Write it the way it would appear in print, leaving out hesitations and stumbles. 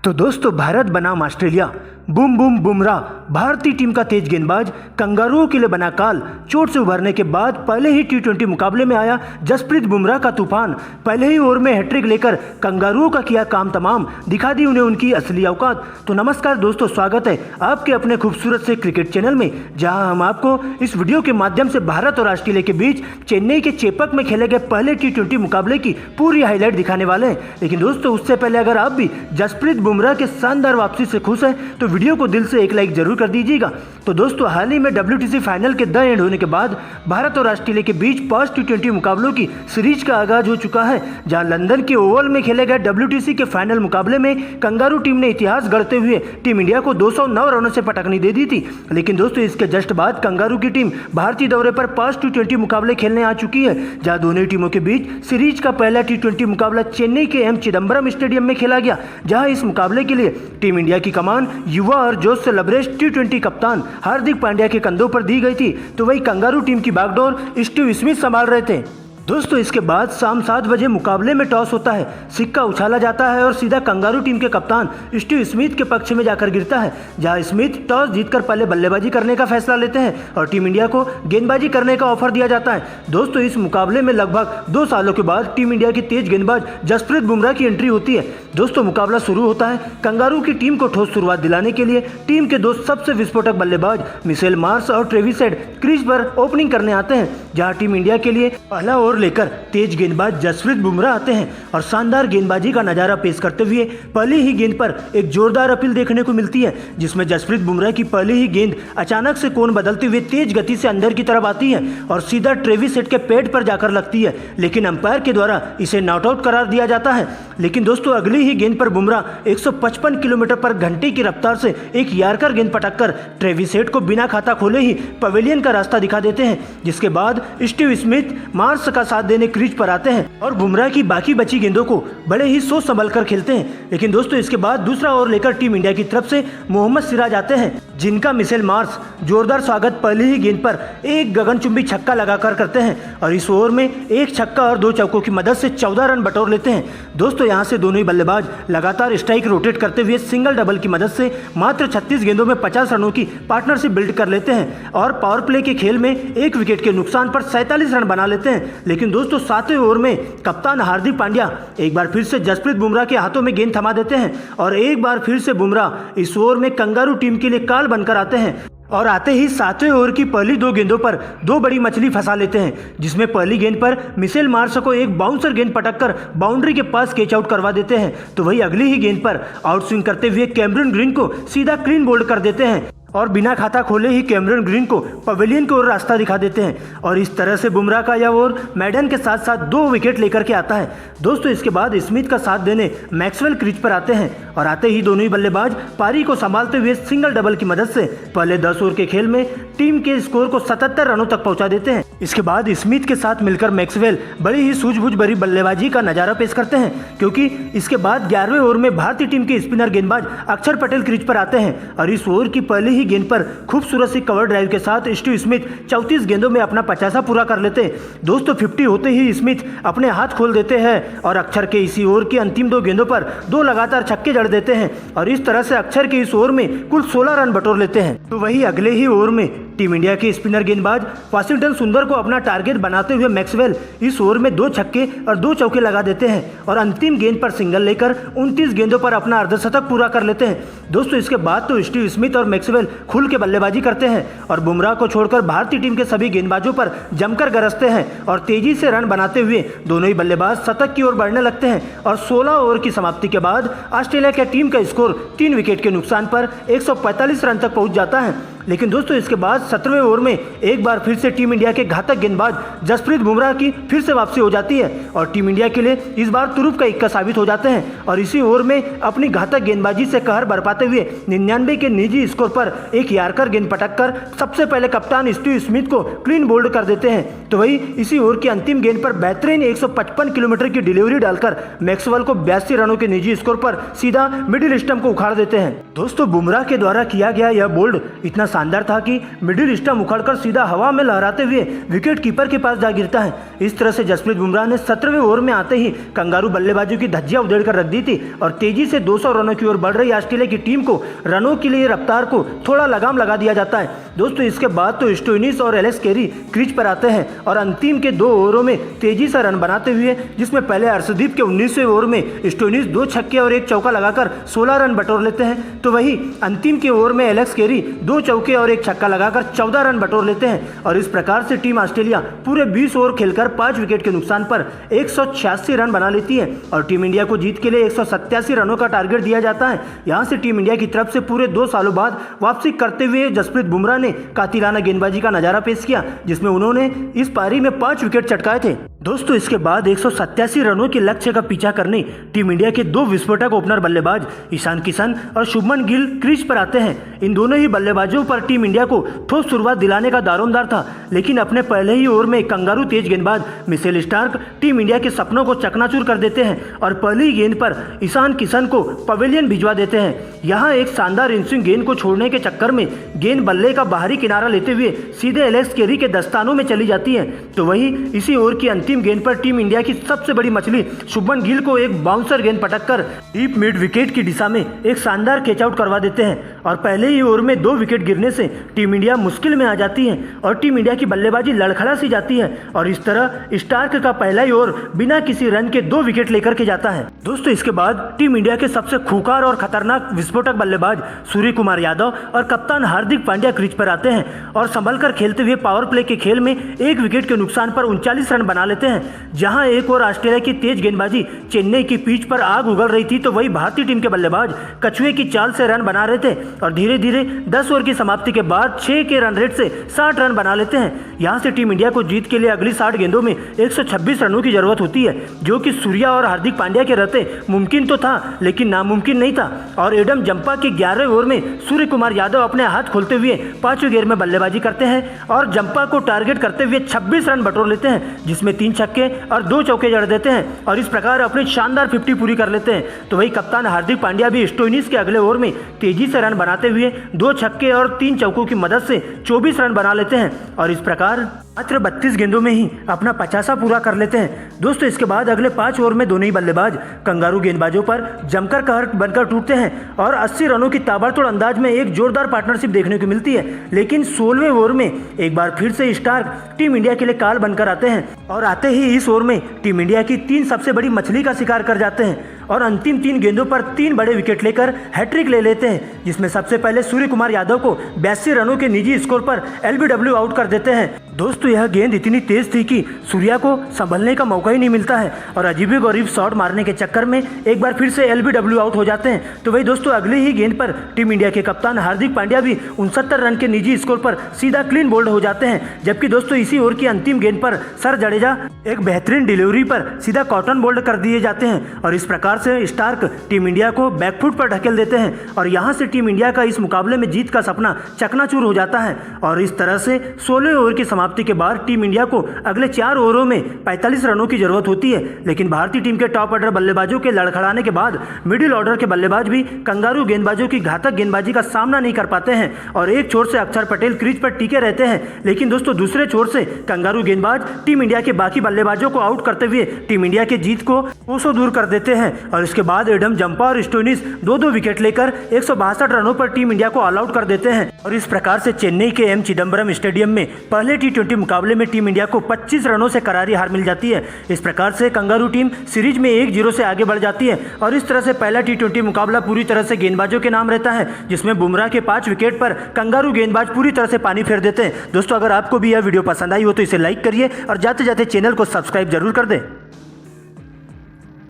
तो दोस्तों, भारत बनाम ऑस्ट्रेलिया, बूम बूम बुमराह, भारतीय टीम का तेज गेंदबाज, कंगारुओं के लिए बना काल। चोट से उभरने के बाद पहले ही टी20 मुकाबले में आया जसप्रीत बुमराह का तूफान। पहले ही ओवर में हैट्रिक लेकर कंगारुओं का किया काम तमाम, दिखा दी उन्हें उनकी असली औकात। तो नमस्कार दोस्तों, स्वागत है आपके अपने खूबसूरत से क्रिकेट चैनल में, जहां हम आपको इस वीडियो के माध्यम से भारत और ऑस्ट्रेलिया के बीच चेन्नई के चेपक में खेले गए पहले टी20 मुकाबले की पूरी हाईलाइट दिखाने वाले हैं। लेकिन दोस्तों, उससे पहले अगर आप भी जसप्रीत बुमराह के शानदार वापसी से खुश हैं तो वीडियो को दिल से एक लाइक जरूर कर दीजिएगा। तो दोस्तों, हाल ही में WTC फाइनल के द एंड होने के बाद भारत और ऑस्ट्रेलिया के बीच 5 टी20 मुकाबलों की सीरीज का आगाज हो चुका है, जहां लंदन के ओवल में खेले गए WTC के फाइनल मुकाबले में कंगारू टीम ने इतिहास गढ़ते हुए टीम इंडिया को 209 रनों से पटकनी दे दी थी। लेकिन दोस्तों, इसके जस्ट बाद कंगारू की टीम भारतीय दौरे पर 5 टी20 मुकाबले खेलने आ चुकी है, जहां दोनों टीमों के बीच सीरीज का पहला टी20 मुकाबला चेन्नई के M चिदम्बरम स्टेडियम में खेला गया, जहां इस मुकाबले के लिए टीम इंडिया की कमान युवा और जोश से लबरेज टी20 कप्तान हार्दिक पांड्या के कंधों पर दी गई थी, तो वही कंगारू टीम की बागडोर स्टीव स्मिथ संभाल रहे थे। दोस्तों, इसके बाद शाम 7 बजे मुकाबले में टॉस होता है, सिक्का उछाला जाता है और सीधा कंगारू टीम के कप्तान स्टीव स्मिथ के पक्ष में जाकर गिरता है, जहां स्मिथ टॉस जीतकर पहले बल्लेबाजी करने का फैसला लेते हैं और टीम इंडिया को गेंदबाजी करने का ऑफर दिया जाता है। दोस्तों, इस मुकाबले में लगभग 2 सालों के बाद टीम इंडिया की तेज गेंदबाज जसप्रीत बुमराह की एंट्री होती है। दोस्तों, मुकाबला शुरू होता है। कंगारू की टीम को ठोस शुरुआत दिलाने के लिए टीम के 2 सबसे विस्फोटक बल्लेबाज मिशेल मार्श और ट्रेविस हेड क्रीज पर ओपनिंग करने आते हैं, जहां टीम इंडिया के लिए पहला ओवर लेकर तेज गेंदबाज जसप्रीत बुमराह आते हैं और शानदार गेंदबाजी का नजारा पेश करते हुए पहली ही गेंद पर एक जोरदार अपील देखने को मिलती है, जिसमें जसप्रीत बुमराह की पहली ही गेंद अचानक से कोण बदलते हुए तेज गति से अंदर की तरफ आती है और सीधा ट्रेविस हेड के पेट पर जाकर लगती है, लेकिन अंपायर के द्वारा इसे नॉट आउट करार दिया जाता है। लेकिन दोस्तों, अगली ही गेंद पर बुमराह 155 किलोमीटर पर घंटे की रफ्तार से एक यार्कर गेंद पटककर ट्रेविस हेड को बिना खाता खोले ही पवेलियन का रास्ता दिखा देते हैं, जिसके बाद स्टीव स्मिथ मार्श का साथ देने क्रीज पर आते हैं और बुमराह की बाकी बची गेंदों को बड़े ही सोच संभल कर खेलते हैं। लेकिन दोस्तों, इसके बाद दूसरा ओवर लेकर टीम इंडिया की तरफ से मोहम्मद सिराज आते हैं, जिनका मिशेल मार्श जोरदार स्वागत पहली ही गेंद पर एक गगनचुंबी छक्का लगाकर करते हैं और इस ओवर में एक छक्का और 2 चौकों की मदद से 14 रन बटोर लेते हैं। दोस्तों, यहां से दोनों ही बल्लेबाज लगातार स्ट्राइक रोटेट करते हुए सिंगल डबल की मदद से मात्र 36 गेंदों में 50 रनों की पार्टनरशिप बिल्ड कर लेते हैं और पावर प्ले के खेल में 1 विकेट के नुकसान पर 47 रन बना लेते हैं। लेकिन दोस्तों, 7वें ओवर में कप्तान हार्दिक पांड्या एक बार फिर से जसप्रीत बुमराह के हाथों में गेंद थमा देते हैं और एक बार फिर से बुमराह इस ओवर में कंगारू टीम के लिए काल बनकर आते हैं और आते ही 7वें ओवर की पहली 2 गेंदों पर 2 बड़ी मछली फंसा लेते हैं, जिसमें पहली गेंद पर मिशेल मार्श को एक बाउंसर गेंद पटककर बाउंड्री के पास कैच आउट करवा देते हैं, तो वही अगली ही गेंद पर आउटस्विंग करते हुए कैमरन ग्रीन को सीधा क्लीन बोल्ड कर देते हैं और बिना खाता खोले ही कैमरन ग्रीन को पवेलियन की ओर रास्ता दिखा देते हैं और इस तरह से बुमराह का यह ओवर मैडन के साथ साथ 2 विकेट लेकर के आता है। दोस्तों, इसके बाद स्मिथ का साथ देने मैक्सवेल क्रीज पर आते हैं और आते ही दोनों ही बल्लेबाज पारी को संभालते हुए सिंगल डबल की मदद से पहले 10 ओवर के खेल में टीम के स्कोर को 77 रनों तक पहुंचा देते हैं। इसके बाद स्मिथ के साथ मिलकर मैक्सवेल बड़ी ही सूझबूझ भरी बल्लेबाजी का नजारा पेश करते हैं, क्योंकि इसके बाद 11वें ओवर में भारतीय टीम के स्पिनर गेंदबाज अक्षर पटेल क्रीज पर आते हैं और इस ओवर की पहली ही गेंद पर खूबसूरत सी कवर ड्राइव के साथ स्टीव स्मिथ 34 गेंदों में अपना 50 पूरा कर लेते हैं। दोस्तों, 50 होते ही स्मिथ अपने हाथ खोल देते हैं और अक्षर के इसी ओवर की अंतिम 2 गेंदों पर 2 लगातार छक्के जड़ देते हैं और इस तरह से अक्षर के इस ओवर में कुल 16 रन बटोर लेते हैं। तो वही अगले ही ओवर में टीम इंडिया के स्पिनर गेंदबाज वाशिंगटन सुंदर को अपना टारगेट बनाते हुए मैक्सवेल इस ओवर में 2 छक्के और 2 चौके लगा देते हैं और अंतिम गेंद पर सिंगल लेकर 29 गेंदों पर अपना अर्धशतक पूरा कर लेते हैं। दोस्तों, इसके बाद तो स्टीव स्मिथ और मैक्सवेल खुल के बल्लेबाजी करते हैं और बुमराह को छोड़कर भारतीय टीम के सभी गेंदबाजों पर जमकर गरजते हैं और तेजी से रन बनाते हुए दोनों ही बल्लेबाज शतक की ओर बढ़ने लगते हैं और 16 ओवर की समाप्ति के बाद ऑस्ट्रेलिया की टीम का स्कोर 3 विकेट के नुकसान पर 145 रन तक पहुंच जाता है। लेकिन दोस्तों, इसके बाद 17वें ओवर में एक बार फिर से टीम इंडिया के घातक गेंदबाज जसप्रीत बुमराह की फिर से वापसी हो जाती है और टीम इंडिया के लिए इस बार तुरुप का इक्का साबित हो जाते हैं और इसी ओवर में अपनी घातक गेंदबाजी से कहर बरपाते हुए 99 के निजी स्कोर पर एक यार्कर गेंद पटककर सबसे पहले कप्तान स्टीव स्मिथ को क्लीन बोल्ड कर देते हैं। तो वही इसी ओवर की अंतिम गेंद पर बेहतरीन 155 किलोमीटर की डिलीवरी डालकर मैक्सवेल को 82 रनों के निजी स्कोर पर सीधा मिडिल स्टंप को उखाड़ देते हैं। दोस्तों, बुमराह के द्वारा किया गया यह बोल्ड इतना शानदार था कि मिडिल स्टंप उखड़कर सीधा हवा में लहराते हुए विकेट कीपर के पास जा गिरता है। इस तरह से जसप्रीत बुमराह ने 17वें ओवर में आते ही कंगारू बल्लेबाजों की धज्जियां उधेड़ कर रख दी थी और तेजी से 200 रनों की ओर बढ़ रही ऑस्ट्रेलिया की टीम को रनों के लिए रफ्तार को थोड़ा लगाम लगा दिया जाता है। दोस्तों इसके बाद तो स्टोइनिस और एलेक्स कैरी क्रीज पर आते हैं और अंतिम के 2 ओवरों में तेजी से रन बनाते हुए, जिसमें पहले अर्शदीप के 19वें ओवर में स्टोइनिस 2 छक्के और 1 चौका लगाकर 16 रन बटोर लेते हैं, तो वही अंतिम के ओवर में एलेक्स कैरी 2 चौके और 1 छक्का लगाकर 14 रन बटोर लेते हैं और इस प्रकार से टीम ऑस्ट्रेलिया पूरे 20 ओवर खेलकर 5 विकेट के नुकसान पर 186 रन बना लेती है और टीम इंडिया को जीत के लिए 187 रनों का टारगेट दिया जाता है। यहां से टीम इंडिया की तरफ से पूरे 2 सालों बाद वापसी करते हुए जसप्रीत बुमराह ने कातिलाना गेंदबाजी का नजारा पेश किया, जिसमें उन्होंने इस पारी में 5 विकेट चटकाए थे। दोस्तों इसके बाद 187 रनों के लक्ष्य का पीछा करने टीम इंडिया के 2 विस्फोटक ओपनर बल्लेबाज ईशान किशन और शुभमन गिल क्रीज पर आते हैं। इन दोनों ही बल्लेबाजों पर टीम इंडिया को ठोस शुरुआत दिलाने का दारोमदार था, लेकिन अपने पहले ही ओवर में कंगारू तेज गेंदबाज मिचेल स्टार्क टीम इंडिया के सपनों को चकनाचूर कर देते हैं और पहली गेंद पर ईशान किशन को पवेलियन भिजवा देते हैं। यहाँ एक शानदार इनस्विंग गेंद को छोड़ने के चक्कर में गेंद बल्ले का बाहरी किनारा लेते हुए सीधे एलेक्स कैरी के दस्तानों में चली जाती है, तो वही इसी ओवर की अंतिम गेंद पर टीम इंडिया की सबसे बड़ी मछली शुभमन गिल को एक बाउंसर गेंद पटककर डीप मिड विकेट की दिशा में एक शानदार कैच आउट करवा देते हैं और पहले ही ओवर में 2 विकेट गिरने से टीम इंडिया मुश्किल में आ जाती है और टीम इंडिया की बल्लेबाजी लड़खड़ा सी जाती है और इस तरह स्टार्क का पहला ही ओवर बिना किसी रन के 2 विकेट लेकर के जाता है। दोस्तों इसके बाद टीम इंडिया के सबसे खूंखार और खतरनाक विस्फोटक बल्लेबाज सूर्य कुमार यादव और कप्तान हार्दिक पांड्या क्रीज पर आते हैं और संभल कर खेलते हुए पावर प्ले के खेल में 1 विकेट के नुकसान पर 39 रन बना लेते हैं। जहां एक और ऑस्ट्रेलिया की तेज गेंदबाजी चेन्नई की पिच पर आग उगल रही थी, तो वही भारतीय टीम के बल्लेबाज कछुए की चाल से रन बना रहे थे और धीरे धीरे 10 ओवर की समाप्ति के बाद 6 के रन रेट से 60 रन बना लेते हैं। यहां से टीम इंडिया को जीत के लिए अगली 60 गेंदों में 126 रनों की जरूरत होती है, जो कि सूर्या और हार्दिक पांड्या के रहते मुमकिन तो था लेकिन नामुमकिन नहीं था और एडम जंपा के 11वें ओवर में सूर्य कुमार यादव अपने हाथ खोलते हुए 5वें गेंद में बल्लेबाजी करते हैं और जंपा को टारगेट करते हुए 26 रन बटोर लेते हैं, जिसमें 3 छक्के और 2 चौके जड़ देते हैं और इस प्रकार अपनी शानदार 50 पूरी कर लेते हैं। तो वही कप्तान हार्दिक पांड्या भी स्टोइनिस के अगले ओवर में तेजी से रन बनाते हुए 2 छक्के और 3 चौकों की मदद से 24 रन बना लेते हैं और इस प्रकार मात्र 32 गेंदों में ही अपना 50वां पूरा कर लेते हैं। दोस्तों इसके बाद अगले 5 ओवर में दोनों ही बल्लेबाज कंगारू गेंदबाजों पर जमकर कहर बनकर टूटते हैं और 80 रनों की ताबड़तोड़ अंदाज में एक जोरदार पार्टनरशिप देखने को मिलती है, लेकिन 16वें ओवर में एक बार फिर से स्टार्क टीम इंडिया के लिए काल बनकर आते हैं और आते ही इस ओवर में टीम इंडिया की 3 सबसे बड़ी मछली का शिकार कर जाते हैं और अंतिम 3 गेंदों पर 3 बड़े विकेट लेकर हैट्रिक ले लेते हैं, जिसमें सबसे पहले सूर्य कुमार यादव को 82 रनों के निजी स्कोर पर LBW आउट कर देते हैं। दोस्तों यह गेंद इतनी तेज थी कि सूर्या को संभलने का मौका ही नहीं मिलता है और अजीबोगरीब शॉट मारने के चक्कर में एक बार फिर से LBW आउट हो जाते हैं। तो वही दोस्तों अगली ही गेंद पर टीम इंडिया के कप्तान हार्दिक पांड्या भी 69 रन के निजी स्कोर पर सीधा क्लीन बोल्ड हो जाते हैं, जबकि दोस्तों इसी ओवर की अंतिम गेंद पर सर जडेजा एक बेहतरीन डिलीवरी पर सीधा कॉटन बोल्ड कर दिए जाते हैं और इस प्रकार से स्टार्क टीम इंडिया को बैकफुट पर ढकेल देते हैं और यहां से टीम इंडिया का इस मुकाबले में जीत का सपना चकनाचूर हो जाता है और इस तरह से 16वें ओवर की समाप्ति के बाद टीम इंडिया को अगले 4 ओवरों में 45 रनों की जरूरत होती है, लेकिन भारतीय टीम के टॉप ऑर्डर बल्लेबाजों के लड़खड़ाने के बाद मिडिल ऑर्डर के बल्लेबाज भी कंगारू गेंदबाजों की घातक गेंदबाजी का सामना नहीं कर पाते हैं और एक छोर से अक्षर पटेल क्रीज पर टिके रहते हैं, लेकिन दोस्तों दूसरे छोर से कंगारू गेंदबाज टीम इंडिया के बाकी बल्लेबाजों को आउट करते हुए टीम इंडिया की जीत को कोसों दूर कर देते हैं और इसके बाद एडम जंपा और स्टोइनिस 2-2 विकेट लेकर 162 रनों पर टीम इंडिया को ऑल आउट कर देते हैं और इस प्रकार से चेन्नई के M चिदम्बरम स्टेडियम में पहले T20 मुकाबले में टीम इंडिया को 25 रनों से करारी हार मिल जाती है। इस प्रकार से कंगारू टीम सीरीज में 1-0 से आगे बढ़ जाती है और इस तरह से पहला T20 मुकाबला पूरी तरह से गेंदबाजों के नाम रहता है, जिसमें बुमराह के 5 विकेट पर कंगारू गेंदबाज पूरी तरह से पानी फेर देते हैं। दोस्तों अगर आपको भी यह वीडियो पसंद आई हो तो इसे लाइक करिए और जाते जाते चैनल को सब्सक्राइब जरूर कर दें।